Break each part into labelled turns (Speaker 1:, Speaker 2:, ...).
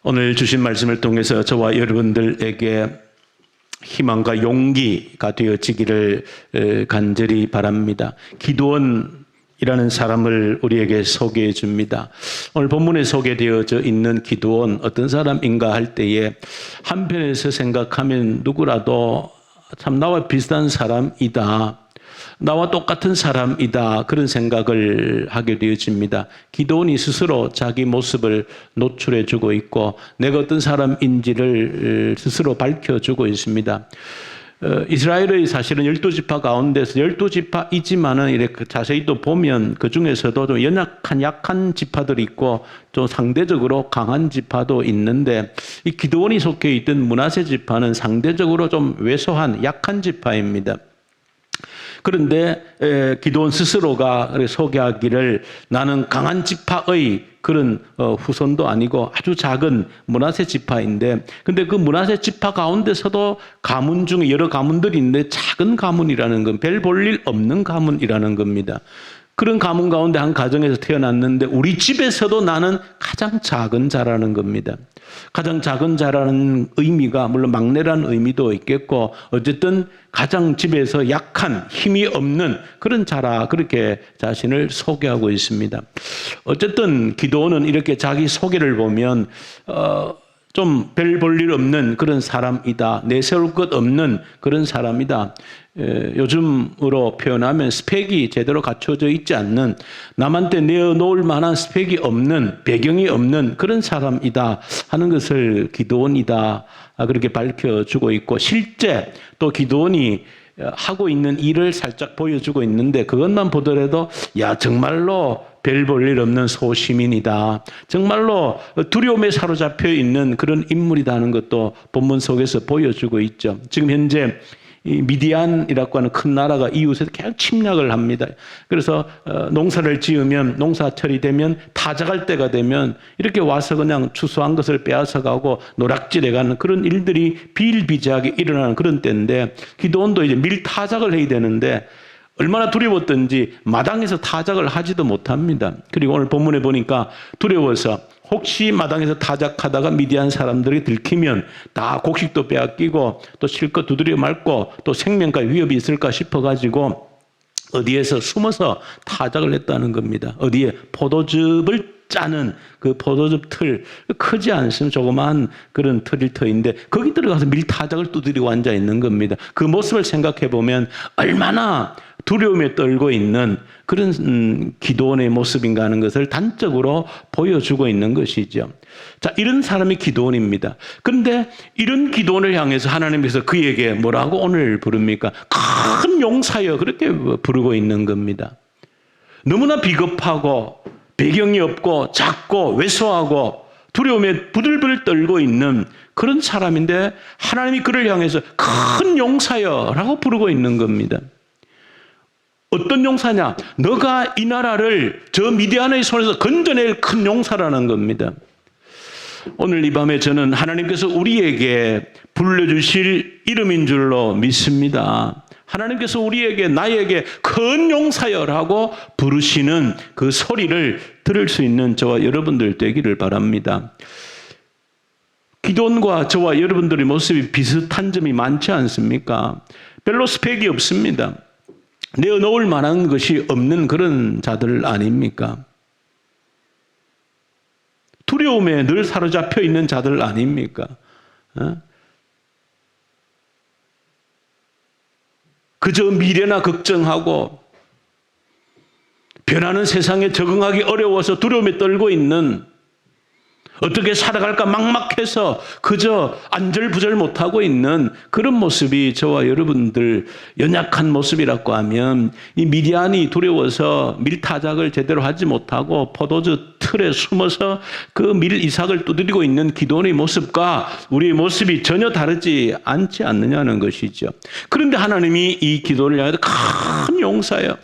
Speaker 1: 오늘 주신 말씀을 통해서 저와 여러분들에게 희망과 용기가 되어지기를 간절히 바랍니다. 기드온이라는 사람을 우리에게 소개해 줍니다. 오늘 본문에 소개되어져 있는 기드온 어떤 사람인가 할 때에 한편에서 생각하면 누구라도 참 나와 비슷한 사람이다, 나와 똑같은 사람이다, 그런 생각을 하게 되어집니다. 기드온이 스스로 자기 모습을 노출해 주고 있고 내가 어떤 사람인지를 스스로 밝혀주고 있습니다. 이스라엘의 사실은 12지파 가운데서 12지파이지만은 이렇게 자세히 또 보면 그 중에서도 좀 약한 지파들이 있고 좀 상대적으로 강한 지파도 있는데, 이 기드온이 속해 있던 므낫세 지파는 상대적으로 좀 왜소한 약한 지파입니다. 그런데 기드온 스스로가 소개하기를 나는 강한 지파의 그런 후손도 아니고 아주 작은 므낫세 지파인데, 근데 그 므낫세 지파 가운데서도 가문 중에 여러 가문들이 있는데 작은 가문이라는 건 별 볼 일 없는 가문이라는 겁니다. 그런 가문 가운데 한 가정에서 태어났는데 우리 집에서도 나는 가장 작은 자라는 겁니다. 가장 작은 자라는 의미가 물론 막내라는 의미도 있겠고 어쨌든 가장 집에서 약한 힘이 없는 그런 자라, 그렇게 자신을 소개하고 있습니다. 어쨌든 기드온은 이렇게 자기 소개를 보면 좀 별 볼 일 없는 그런 사람이다, 내세울 것 없는 그런 사람이다, 요즘으로 표현하면 스펙이 제대로 갖춰져 있지 않는, 남한테 내어놓을 만한 스펙이 없는, 배경이 없는 그런 사람이다 하는 것을 기드온이다 그렇게 밝혀주고 있고, 실제 또 기드온이 하고 있는 일을 살짝 보여주고 있는데 그것만 보더라도 야, 정말로 별 볼 일 없는 소시민이다, 정말로 두려움에 사로잡혀 있는 그런 인물이다 하는 것도 본문 속에서 보여주고 있죠. 지금 현재 이 미디안이라고 하는 큰 나라가 이웃에서 계속 침략을 합니다. 그래서 농사를 지으면 농사철이 되면 타작할 때가 되면 이렇게 와서 그냥 추수한 것을 빼앗아가고 노략질해가는 그런 일들이 비일비재하게 일어나는 그런 때인데, 기드온도 이제 밀타작을 해야 되는데 얼마나 두려웠던지 마당에서 타작을 하지도 못합니다. 그리고 오늘 본문에 보니까 두려워서 혹시 마당에서 타작하다가 미디안 사람들이 들키면 다 곡식도 빼앗기고 또 실컷 두드려 맞고 또 생명과 위협이 있을까 싶어가지고 어디에서 숨어서 타작을 했다는 겁니다. 어디에? 포도즙을 짜는 그 포도즙 틀, 크지 않으면 조그마한 그런 틀일 터인데 거기 들어가서 밀타작을 두드리고 앉아 있는 겁니다. 그 모습을 생각해 보면 얼마나 두려움에 떨고 있는 그런 기드온의 모습인가 하는 것을 단적으로 보여주고 있는 것이죠. 자, 이런 사람이 기드온입니다. 그런데 이런 기드온을 향해서 하나님께서 그에게 뭐라고 오늘 부릅니까? 큰 용사여, 그렇게 부르고 있는 겁니다. 너무나 비겁하고 배경이 없고 작고 왜소하고 두려움에 부들부들 떨고 있는 그런 사람인데 하나님이 그를 향해서 큰 용사여라고 부르고 있는 겁니다. 어떤 용사냐? 너가 이 나라를 저 미디안의 손에서 건져낼 큰 용사라는 겁니다. 오늘 이 밤에 저는 하나님께서 우리에게 불러주실 이름인 줄로 믿습니다. 하나님께서 우리에게, 나에게 큰 용사여라고 부르시는 그 소리를 들을 수 있는 저와 여러분들 되기를 바랍니다. 기드온과 저와 여러분들의 모습이 비슷한 점이 많지 않습니까? 별로 스펙이 없습니다. 내어놓을 만한 것이 없는 그런 자들 아닙니까? 두려움에 늘 사로잡혀 있는 자들 아닙니까? 그저 미래나 걱정하고 변하는 세상에 적응하기 어려워서 두려움에 떨고 있는, 어떻게 살아갈까 막막해서 그저 안절부절 못하고 있는 그런 모습이 저와 여러분들 연약한 모습이라고 하면, 이 미디안이 두려워서 밀타작을 제대로 하지 못하고 포도주 틀에 숨어서 그 밀 이삭을 두드리고 있는 기드온의 모습과 우리의 모습이 전혀 다르지 않지 않느냐는 것이죠. 그런데 하나님이 이 기드온을 향해서 큰 용사여,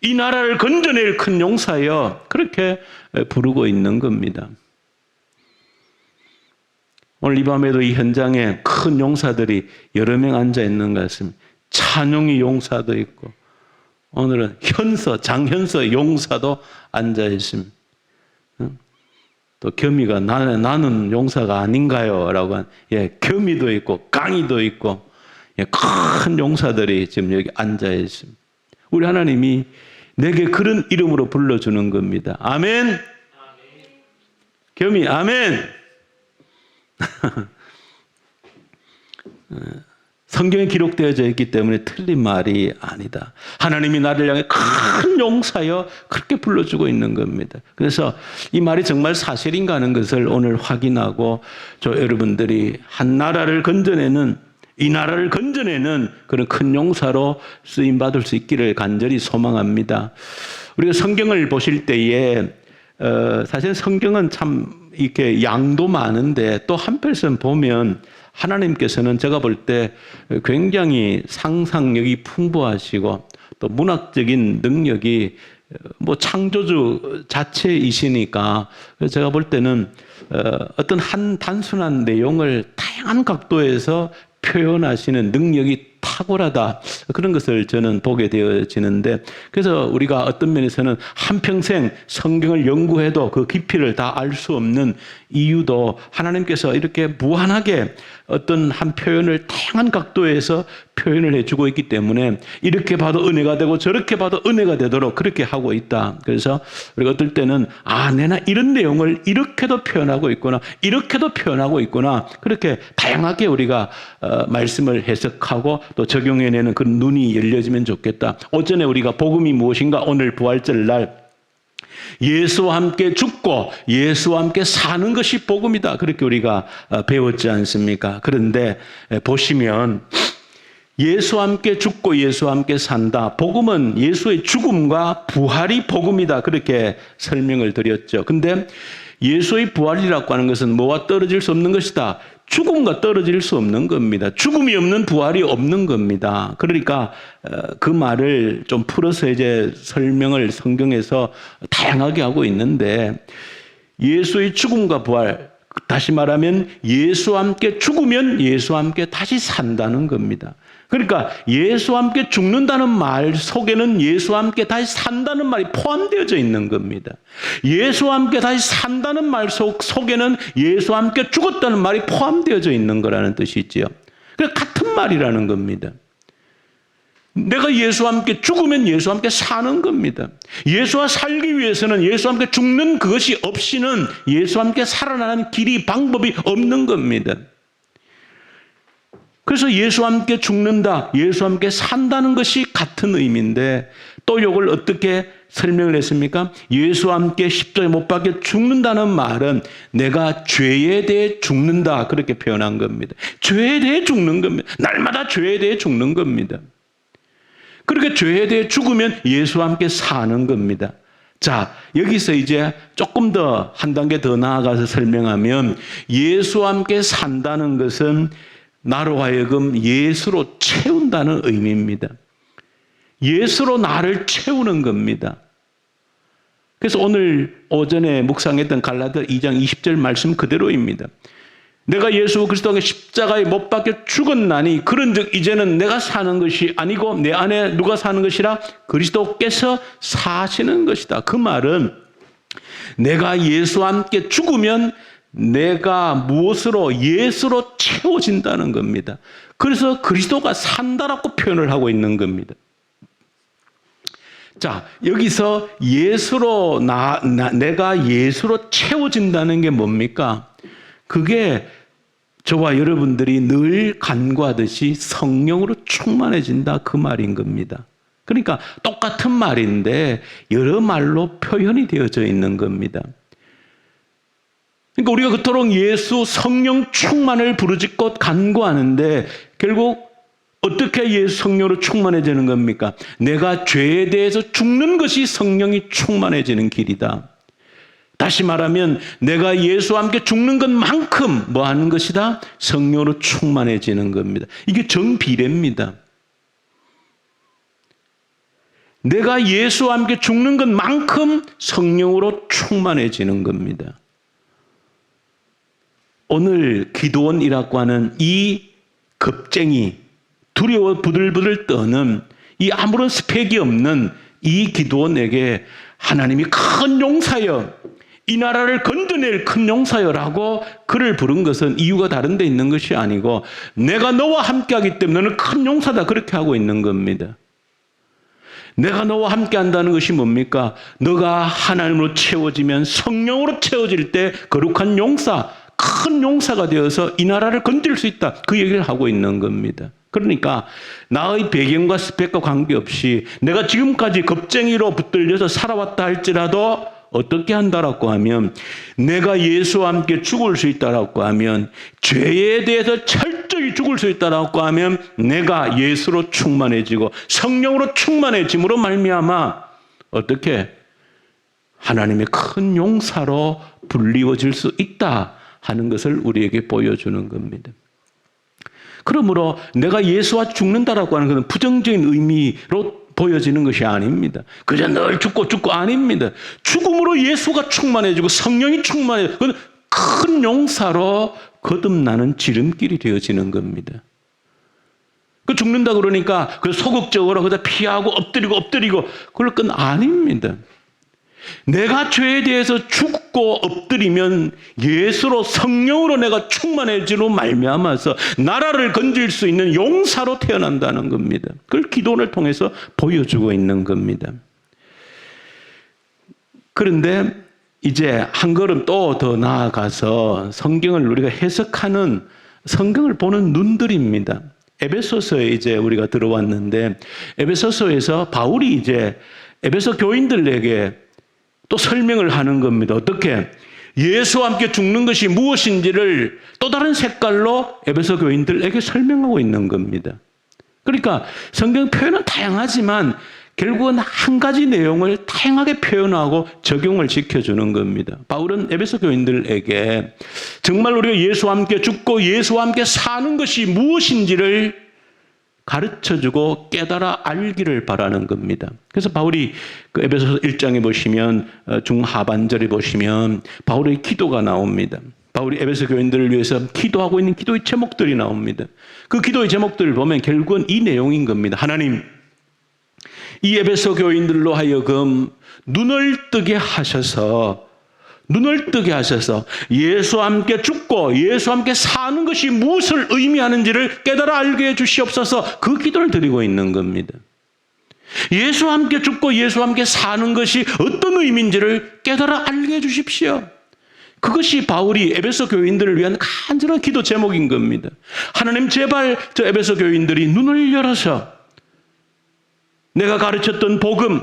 Speaker 1: 이 나라를 건져낼 큰 용사여, 그렇게 부르고 있는 겁니다. 오늘 이 밤에도 이 현장에 큰 용사들이 여러 명 앉아 있는 것 같습니다. 찬용이 용사도 있고 오늘은 장현서 용사도 앉아 있습니다. 또 겸이가 나는 용사가 아닌가요? 라고 한, 겸이도 있고 강이도 있고 큰 용사들이 지금 여기 앉아 있습니다. 우리 하나님이 내게 그런 이름으로 불러주는 겁니다. 아멘. 겸이 아멘. 성경에 기록되어져 있기 때문에 틀린 말이 아니다. 하나님이 나를 향해 큰 용사여 그렇게 불러주고 있는 겁니다. 그래서 이 말이 정말 사실인가 하는 것을 오늘 확인하고 여러분들이 한 나라를 건져내는, 이 나라를 건져내는 그런 큰 용사로 쓰임받을 수 있기를 간절히 소망합니다. 우리가 성경을 보실 때에 사실 성경은 참 이렇게 양도 많은데 또 한편에서 보면 하나님께서는 제가 볼 때 굉장히 상상력이 풍부하시고 또 문학적인 능력이 뭐 창조주 자체이시니까 제가 볼 때는 어떤 한 단순한 내용을 다양한 각도에서 표현하시는 능력이 탁월하다, 그런 것을 저는 보게 되어지는데, 그래서 우리가 어떤 면에서는 한평생 성경을 연구해도 그 깊이를 다 알 수 없는 이유도 하나님께서 이렇게 무한하게 어떤 한 표현을 다양한 각도에서 표현을 해주고 있기 때문에 이렇게 봐도 은혜가 되고 저렇게 봐도 은혜가 되도록 그렇게 하고 있다. 그래서 우리가 어떨 때는 내가 이런 내용을 이렇게도 표현하고 있구나, 이렇게도 표현하고 있구나, 그렇게 다양하게 우리가 말씀을 해석하고 또 적용해내는 그 눈이 열려지면 좋겠다. 오전에 우리가 복음이 무엇인가, 오늘 부활절 날 예수와 함께 죽고 예수와 함께 사는 것이 복음이다, 그렇게 우리가 배웠지 않습니까? 그런데 보시면 예수와 함께 죽고 예수와 함께 산다, 복음은 예수의 죽음과 부활이 복음이다, 그렇게 설명을 드렸죠. 근데 예수의 부활이라고 하는 것은 뭐와 떨어질 수 없는 것이다? 죽음과 떨어질 수 없는 겁니다. 죽음이 없는 부활이 없는 겁니다. 그러니까 그 말을 좀 풀어서 이제 설명을 성경에서 다양하게 하고 있는데, 예수의 죽음과 부활, 다시 말하면 예수와 함께 죽으면 예수와 함께 다시 산다는 겁니다. 그러니까 예수와 함께 죽는다는 말 속에는 예수와 함께 다시 산다는 말이 포함되어져 있는 겁니다. 예수와 함께 다시 산다는 말 속에는 예수와 함께 죽었다는 말이 포함되어져 있는 거라는 뜻이지요. 그래서 같은 말이라는 겁니다. 내가 예수와 함께 죽으면 예수와 함께 사는 겁니다. 예수와 살기 위해서는 예수와 함께 죽는 그것이 없이는 예수와 함께 살아나는 길이, 방법이 없는 겁니다. 그래서 예수와 함께 죽는다, 예수와 함께 산다는 것이 같은 의미인데, 또 이걸 어떻게 설명을 했습니까? 예수와 함께 십자가에 못 박혀 죽는다는 말은 내가 죄에 대해 죽는다, 그렇게 표현한 겁니다. 죄에 대해 죽는 겁니다. 날마다 죄에 대해 죽는 겁니다. 그렇게 죄에 대해 죽으면 예수와 함께 사는 겁니다. 자, 여기서 이제 조금 더 한 단계 더 나아가서 설명하면, 예수와 함께 산다는 것은 나로 하여금 예수로 채운다는 의미입니다. 예수로 나를 채우는 겁니다. 그래서 오늘 오전에 묵상했던 갈라디아 2장 20절 말씀 그대로입니다. 내가 예수 그리스도의 십자가에 못 박혀 죽었나니 그런즉 이제는 내가 사는 것이 아니고 내 안에 누가 사는 것이라? 그리스도께서 사시는 것이다. 그 말은 내가 예수와 함께 죽으면 내가 무엇으로? 예수로 채워진다는 겁니다. 그래서 그리스도가 산다라고 표현을 하고 있는 겁니다. 자, 여기서 예수로 내가 예수로 채워진다는 게 뭡니까? 그게 저와 여러분들이 늘 간구하듯이 성령으로 충만해진다, 그 말인 겁니다. 그러니까 똑같은 말인데 여러 말로 표현이 되어져 있는 겁니다. 그러니까 우리가 그토록 예수 성령 충만을 부르짖고 간구하는데 결국 어떻게 예수 성령으로 충만해지는 겁니까? 내가 죄에 대해서 죽는 것이 성령이 충만해지는 길이다. 다시 말하면 내가 예수와 함께 죽는 것만큼 뭐 하는 것이다? 성령으로 충만해지는 겁니다. 이게 정비례입니다. 내가 예수와 함께 죽는 것만큼 성령으로 충만해지는 겁니다. 오늘 기드온이라고 하는 이 겁쟁이, 두려워 부들부들 떠는 이 아무런 스펙이 없는 이 기드온에게 하나님이 큰 용사여, 이 나라를 건져낼 큰 용사여라고 그를 부른 것은 이유가 다른 데 있는 것이 아니고 내가 너와 함께하기 때문에 너는 큰 용사다 그렇게 하고 있는 겁니다. 내가 너와 함께한다는 것이 뭡니까? 너가 하나님으로 채워지면 성령으로 채워질 때 거룩한 용사, 큰 용사가 되어서 이 나라를 건질 수 있다. 그 얘기를 하고 있는 겁니다. 그러니까 나의 배경과 스펙과 관계없이 내가 지금까지 겁쟁이로 붙들려서 살아왔다 할지라도 어떻게 한다라고 하면 내가 예수와 함께 죽을 수 있다라고 하면 죄에 대해서 철저히 죽을 수 있다라고 하면 내가 예수로 충만해지고 성령으로 충만해짐으로 말미암아 어떻게 하나님의 큰 용사로 불리워질 수 있다 하는 것을 우리에게 보여주는 겁니다. 그러므로 내가 예수와 죽는다라고 하는 것은 부정적인 의미로 보여지는 것이 아닙니다. 그저 늘 죽고 아닙니다. 죽음으로 예수가 충만해지고 성령이 충만해지고 그건 큰 용사로 거듭나는 지름길이 되어지는 겁니다. 그 죽는다 그러니까 그 소극적으로 그저 피하고 엎드리고 그럴 건 아닙니다. 내가 죄에 대해서 죽고 엎드리면 예수로 성령으로 내가 충만해지로 말미암아서 나라를 건질 수 있는 용사로 태어난다는 겁니다. 그걸 기도를 통해서 보여주고 있는 겁니다. 그런데 이제 한 걸음 또 더 나아가서 성경을 우리가 해석하는 성경을 보는 눈들입니다. 에베소서에 이제 우리가 들어왔는데 에베소서에서 바울이 이제 에베소 교인들에게 또 설명을 하는 겁니다. 어떻게? 예수와 함께 죽는 것이 무엇인지를 또 다른 색깔로 에베소 교인들에게 설명하고 있는 겁니다. 그러니까 성경 표현은 다양하지만 결국은 한 가지 내용을 다양하게 표현하고 적용을 시켜주는 겁니다. 바울은 에베소 교인들에게 정말 우리가 예수와 함께 죽고 예수와 함께 사는 것이 무엇인지를 가르쳐주고 깨달아 알기를 바라는 겁니다. 그래서 바울이 그 에베소서 1장에 보시면 중하반절에 보시면 바울의 기도가 나옵니다. 바울이 에베소 교인들을 위해서 기도하고 있는 기도의 제목들이 나옵니다. 그 기도의 제목들을 보면 결국은 이 내용인 겁니다. 하나님, 이 에베소 교인들로 하여금 눈을 뜨게 하셔서 예수와 함께 죽고 예수와 함께 사는 것이 무엇을 의미하는지를 깨달아 알게 해주시옵소서 그 기도를 드리고 있는 겁니다. 예수와 함께 죽고 예수와 함께 사는 것이 어떤 의미인지를 깨달아 알게 해주십시오. 그것이 바울이 에베소 교인들을 위한 간절한 기도 제목인 겁니다. 하나님 제발 저 에베소 교인들이 눈을 열어서 내가 가르쳤던 복음,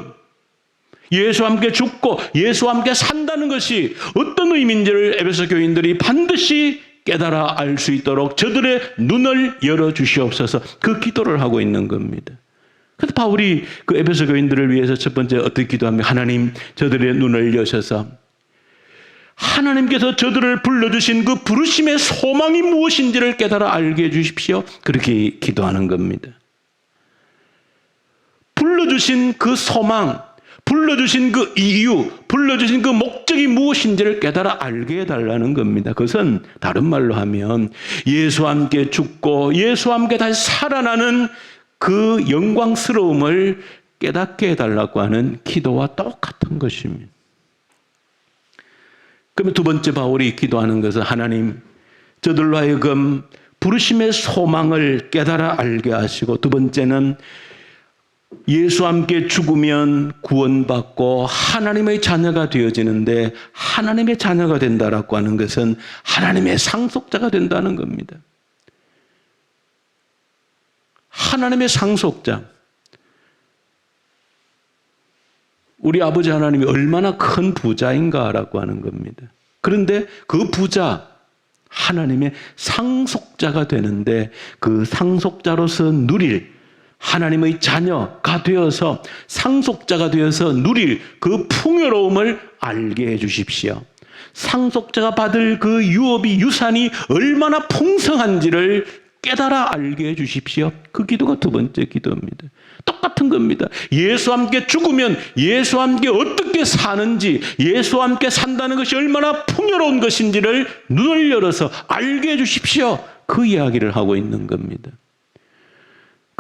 Speaker 1: 예수와 함께 죽고 예수와 함께 산다는 것이 어떤 의미인지를 에베소 교인들이 반드시 깨달아 알 수 있도록 저들의 눈을 열어주시옵소서 그 기도를 하고 있는 겁니다. 그래서 바울이 그 에베소 교인들을 위해서 첫 번째 어떻게 기도하면 하나님 저들의 눈을 여셔서 하나님께서 저들을 불러주신 그 부르심의 소망이 무엇인지를 깨달아 알게 해주십시오. 그렇게 기도하는 겁니다. 불러주신 그 소망, 불러주신 그 이유, 불러주신 그 목적이 무엇인지를 깨달아 알게 해달라는 겁니다. 그것은 다른 말로 하면 예수와 함께 죽고 예수와 함께 다시 살아나는 그 영광스러움을 깨닫게 해달라고 하는 기도와 똑같은 것입니다. 그러면 두 번째 바울이 기도하는 것은 하나님, 저들로 하여금 부르심의 소망을 깨달아 알게 하시고 두 번째는 예수와 함께 죽으면 구원받고 하나님의 자녀가 되어지는데 하나님의 자녀가 된다라고 하는 것은 하나님의 상속자가 된다는 겁니다. 하나님의 상속자. 우리 아버지 하나님이 얼마나 큰 부자인가라고 하는 겁니다. 그런데 그 부자, 하나님의 상속자가 되는데 그 상속자로서 누릴 하나님의 자녀가 되어서 상속자가 되어서 누릴 그 풍요로움을 알게 해 주십시오. 상속자가 받을 그 유업이 유산이 얼마나 풍성한지를 깨달아 알게 해 주십시오. 그 기도가 두 번째 기도입니다. 똑같은 겁니다. 예수와 함께 죽으면 예수와 함께 어떻게 사는지, 예수와 함께 산다는 것이 얼마나 풍요로운 것인지를 눈을 열어서 알게 해 주십시오. 그 이야기를 하고 있는 겁니다.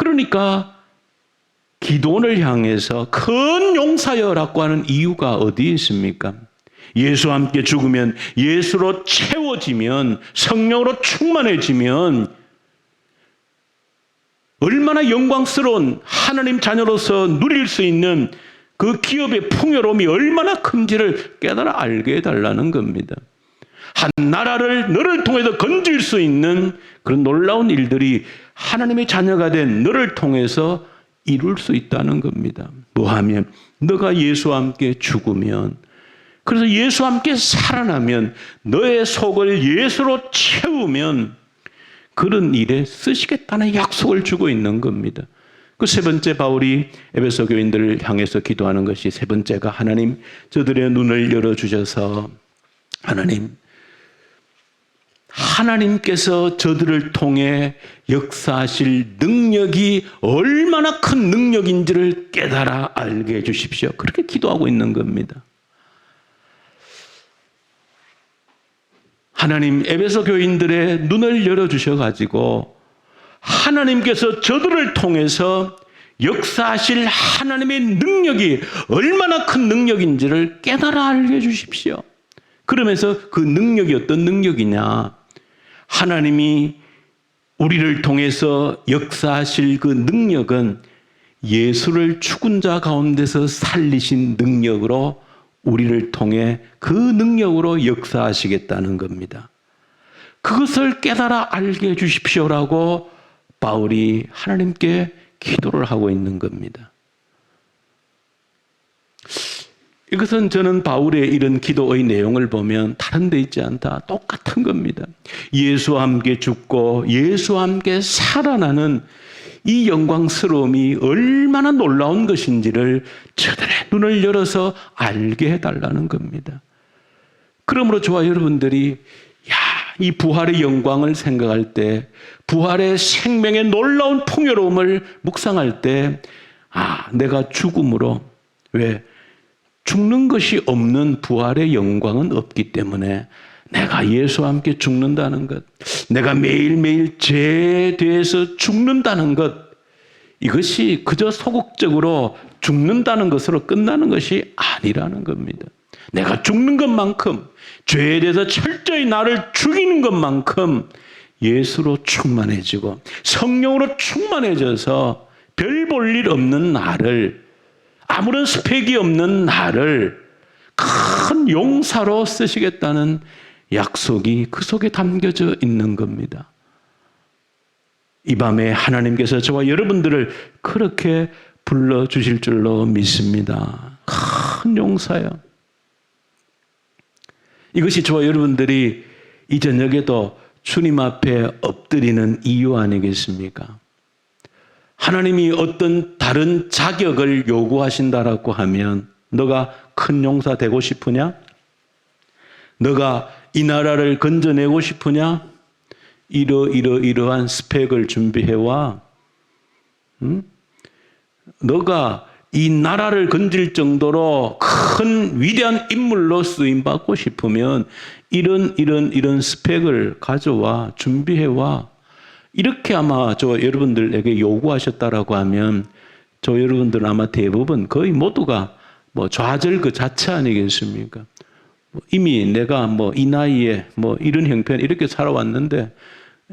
Speaker 1: 그러니까 기도원을 향해서 큰 용사여라고 하는 이유가 어디에 있습니까? 예수와 함께 죽으면, 예수로 채워지면, 성령으로 충만해지면 얼마나 영광스러운 하나님 자녀로서 누릴 수 있는 그 기업의 풍요로움이 얼마나 큰지를 깨달아 알게 해달라는 겁니다. 한 나라를 너를 통해서 건질 수 있는 그런 놀라운 일들이 하나님의 자녀가 된 너를 통해서 이룰 수 있다는 겁니다. 뭐하면? 너가 예수와 함께 죽으면, 그래서 예수와 함께 살아나면, 너의 속을 예수로 채우면 그런 일에 쓰시겠다는 약속을 주고 있는 겁니다. 그 세 번째, 바울이 에베소 교인들을 향해서 기도하는 것이, 세 번째가, 하나님 저들의 눈을 열어주셔서 하나님께서 저들을 통해 역사하실 능력이 얼마나 큰 능력인지를 깨달아 알게 해 주십시오. 그렇게 기도하고 있는 겁니다. 하나님, 에베소 교인들의 눈을 열어주셔가지고 하나님께서 저들을 통해서 역사하실 하나님의 능력이 얼마나 큰 능력인지를 깨달아 알게 해 주십시오. 그러면서 그 능력이 어떤 능력이냐, 하나님이 우리를 통해서 역사하실 그 능력은 예수를 죽은 자 가운데서 살리신 능력으로 우리를 통해 그 능력으로 역사하시겠다는 겁니다. 그것을 깨달아 알게 해 주십시오라고 바울이 하나님께 기도를 하고 있는 겁니다. 이것은 저는 바울의 이런 기도의 내용을 보면 다른 데 있지 않다, 똑같은 겁니다. 예수와 함께 죽고 예수와 함께 살아나는 이 영광스러움이 얼마나 놀라운 것인지를 저들의 눈을 열어서 알게 해달라는 겁니다. 그러므로 저와 여러분들이 이 부활의 영광을 생각할 때, 부활의 생명의 놀라운 풍요로움을 묵상할 때, 내가 죽음으로, 왜? 죽는 것이 없는 부활의 영광은 없기 때문에 내가 예수와 함께 죽는다는 것, 내가 매일매일 죄에 대해서 죽는다는 것, 이것이 그저 소극적으로 죽는다는 것으로 끝나는 것이 아니라는 겁니다. 내가 죽는 것만큼, 죄에 대해서 철저히 나를 죽이는 것만큼 예수로 충만해지고 성령으로 충만해져서 별 볼 일 없는 나를, 아무런 스펙이 없는 나를 큰 용사로 쓰시겠다는 약속이 그 속에 담겨져 있는 겁니다. 이 밤에 하나님께서 저와 여러분들을 그렇게 불러주실 줄로 믿습니다. 큰 용사요. 이것이 저와 여러분들이 이 저녁에도 주님 앞에 엎드리는 이유 아니겠습니까? 하나님이 어떤 다른 자격을 요구하신다라고 하면, 너가 큰 용사 되고 싶으냐? 너가 이 나라를 건져내고 싶으냐? 이러한 스펙을 준비해와. 너가 이 나라를 건질 정도로 큰 위대한 인물로 쓰임받고 싶으면 이런 스펙을 가져와, 준비해와. 이렇게 아마 저 여러분들에게 요구하셨다라고 하면, 저 여러분들은 아마 대부분 거의 모두가 좌절 그 자체 아니겠습니까? 이미 내가 이 나이에 이런 형편 이렇게 살아왔는데,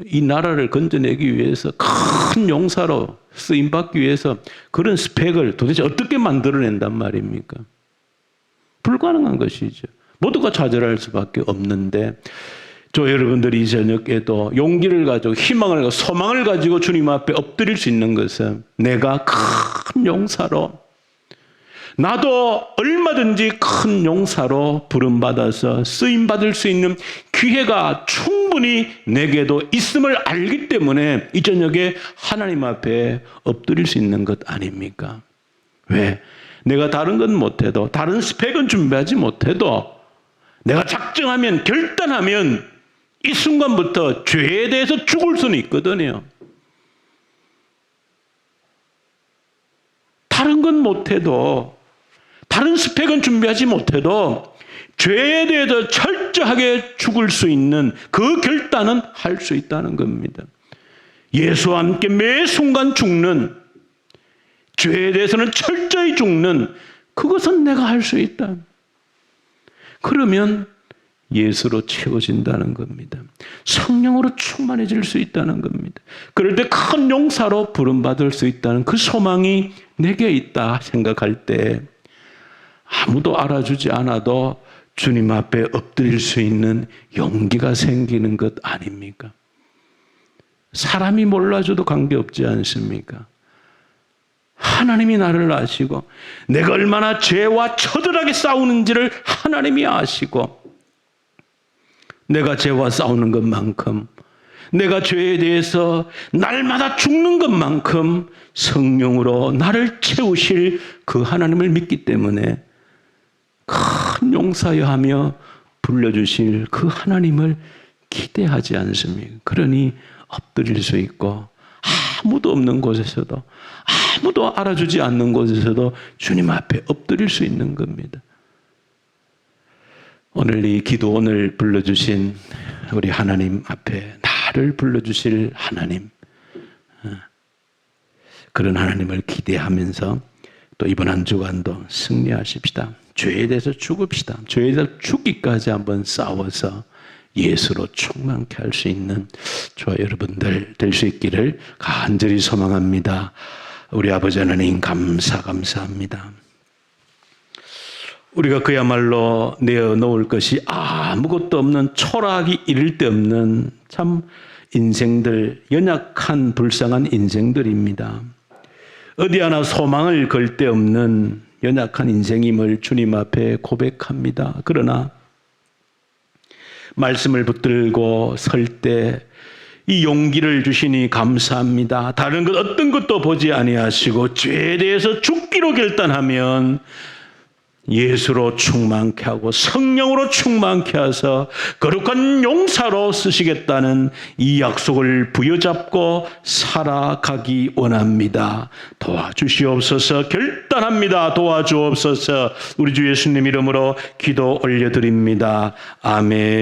Speaker 1: 이 나라를 건져내기 위해서 큰 용사로 쓰임받기 위해서 그런 스펙을 도대체 어떻게 만들어낸단 말입니까? 불가능한 것이죠. 모두가 좌절할 수밖에 없는데, 저 여러분들이 이 저녁에도 용기를 가지고, 희망을 가지고, 소망을 가지고 주님 앞에 엎드릴 수 있는 것은, 내가 큰 용사로, 나도 얼마든지 큰 용사로 부름받아서 쓰임받을 수 있는 기회가 충분히 내게도 있음을 알기 때문에 이 저녁에 하나님 앞에 엎드릴 수 있는 것 아닙니까? 왜? 내가 다른 건 못해도, 다른 스펙은 준비하지 못해도, 내가 작정하면, 결단하면 이 순간부터 죄에 대해서 죽을 수는 있거든요. 다른 건 못해도, 다른 스펙은 준비하지 못해도 죄에 대해서 철저하게 죽을 수 있는 그 결단은 할 수 있다는 겁니다. 예수와 함께 매 순간 죽는, 죄에 대해서는 철저히 죽는, 그것은 내가 할 수 있다. 그러면 예수로 채워진다는 겁니다. 성령으로 충만해질 수 있다는 겁니다. 그럴 때 큰 용사로 부름받을 수 있다는 그 소망이 내게 있다 생각할 때 아무도 알아주지 않아도 주님 앞에 엎드릴 수 있는 용기가 생기는 것 아닙니까? 사람이 몰라줘도 관계없지 않습니까? 하나님이 나를 아시고 내가 얼마나 죄와 처절하게 싸우는지를 하나님이 아시고 내가 죄와 싸우는 것만큼 내가 죄에 대해서 날마다 죽는 것만큼 성령으로 나를 채우실 그 하나님을 믿기 때문에 큰 용사여 하며 불러주실 그 하나님을 기대하지 않습니까? 그러니 엎드릴 수 있고 아무도 없는 곳에서도 아무도 알아주지 않는 곳에서도 주님 앞에 엎드릴 수 있는 겁니다. 오늘 이 기도원을 불러주신 우리 하나님 앞에 나를 불러주실 하나님, 그런 하나님을 기대하면서 또 이번 한 주간도 승리하십시다. 죄에 대해서 죽읍시다. 죄에 대해서 죽기까지 한번 싸워서 예수로 충만케 할 수 있는 저와 여러분들 될 수 있기를 간절히 소망합니다. 우리 아버지 하나님 감사합니다. 우리가 그야말로 내어놓을 것이 아무것도 없는 초라하기 이를 데 없는 참 인생들, 연약한 불쌍한 인생들입니다. 어디 하나 소망을 걸 데 없는 연약한 인생임을 주님 앞에 고백합니다. 그러나 말씀을 붙들고 설 때 이 용기를 주시니 감사합니다. 다른 것 어떤 것도 보지 아니하시고 죄에 대해서 죽기로 결단하면 예수로 충만케 하고 성령으로 충만케 하셔서 거룩한 용사로 쓰시겠다는 이 약속을 부여잡고 살아가기 원합니다. 도와주시옵소서. 결단합니다. 도와주옵소서. 우리 주 예수님 이름으로 기도 올려드립니다. 아멘.